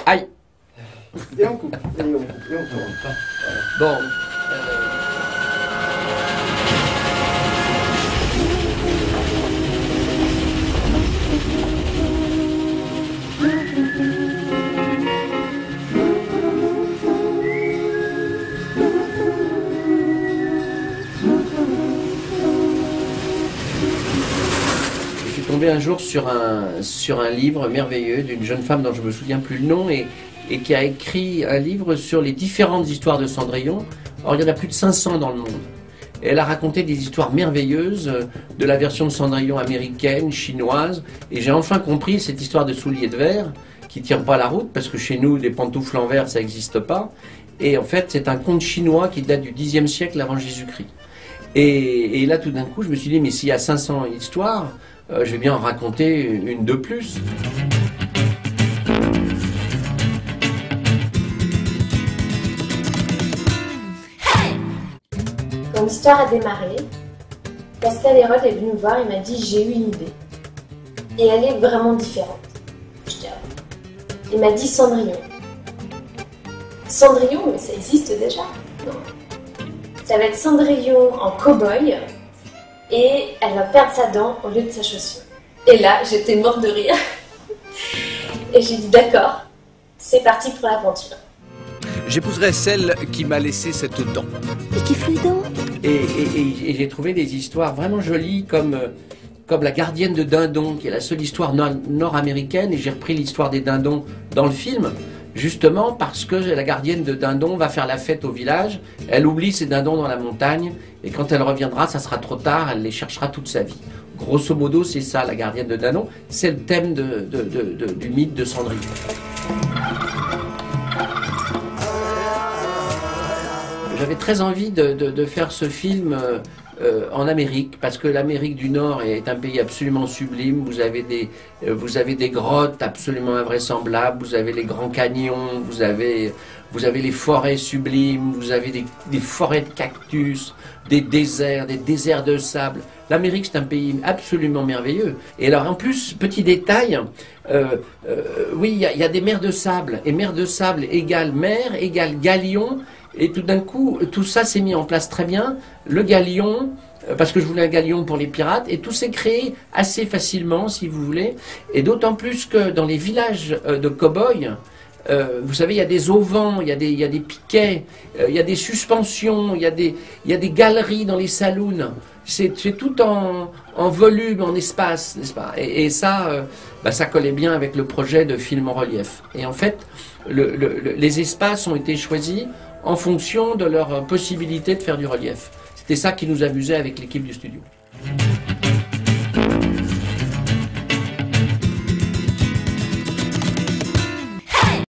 Aïe. Et on coupe, et on coupe, et on tourne. Voilà. Bon. Je suis tombé un jour sur un livre merveilleux d'une jeune femme dont je me souviens plus le nom et qui a écrit un livre sur les différentes histoires de Cendrillon. Or, il y en a plus de 500 dans le monde. Et elle a raconté des histoires merveilleuses de la version de Cendrillon américaine, chinoise. Et j'ai enfin compris cette histoire de souliers de verre qui ne tient pas la route, parce que chez nous, des pantoufles en verre, ça n'existe pas. Et en fait, c'est un conte chinois qui date du Xe siècle avant Jésus-Christ. Et là, tout d'un coup, je me suis dit, mais s'il y a 500 histoires, je vais bien en raconter une de plus. Quand l'histoire a démarré, Pascal Hérode est venu me voir et m'a dit j'ai eu une idée. Et elle est vraiment différente. Je dis, ah. Il m'a dit Cendrillon. Cendrillon, mais ça existe déjà. Non. Ça va être Cendrillon en cow-boy et elle va perdre sa dent au lieu de sa chaussure. Et là, j'étais morte de rire. Et j'ai dit d'accord, c'est parti pour l'aventure. J'épouserai celle qui m'a laissé cette dent. Et qui fait les dents? Et j'ai trouvé des histoires vraiment jolies comme La gardienne de dindon, qui est la seule histoire nord-américaine, et j'ai repris l'histoire des dindons dans le film, justement parce que la gardienne de dindon va faire la fête au village, elle oublie ses dindons dans la montagne, et quand elle reviendra, ça sera trop tard, elle les cherchera toute sa vie. Grosso modo, c'est ça, la gardienne de dindon, c'est le thème du mythe de Cendrillon. J'avais très envie de faire ce film en Amérique, parce que l'Amérique du Nord est un pays absolument sublime. Vous avez des grottes absolument invraisemblables, vous avez les grands canyons, vous avez les forêts sublimes, vous avez des forêts de cactus, des déserts de sable. L'Amérique, c'est un pays absolument merveilleux. Et alors, en plus, petit détail, oui, il y a des mers de sable, et mer de sable égale mer, égale galion. Et tout d'un coup, tout ça s'est mis en place très bien. Le galion, parce que je voulais un galion pour les pirates, et tout s'est créé assez facilement, si vous voulez. Et d'autant plus que dans les villages de cow-boys, vous savez, il y a des auvents, il y a des piquets, il y a des suspensions, il y a des galeries dans les saloons. C'est tout en volume, en espace, n'est-ce pas? Et ça, ça collait bien avec le projet de film en relief. Et en fait, les espaces ont été choisis en fonction de leur possibilité de faire du relief. C'était ça qui nous amusait avec l'équipe du studio.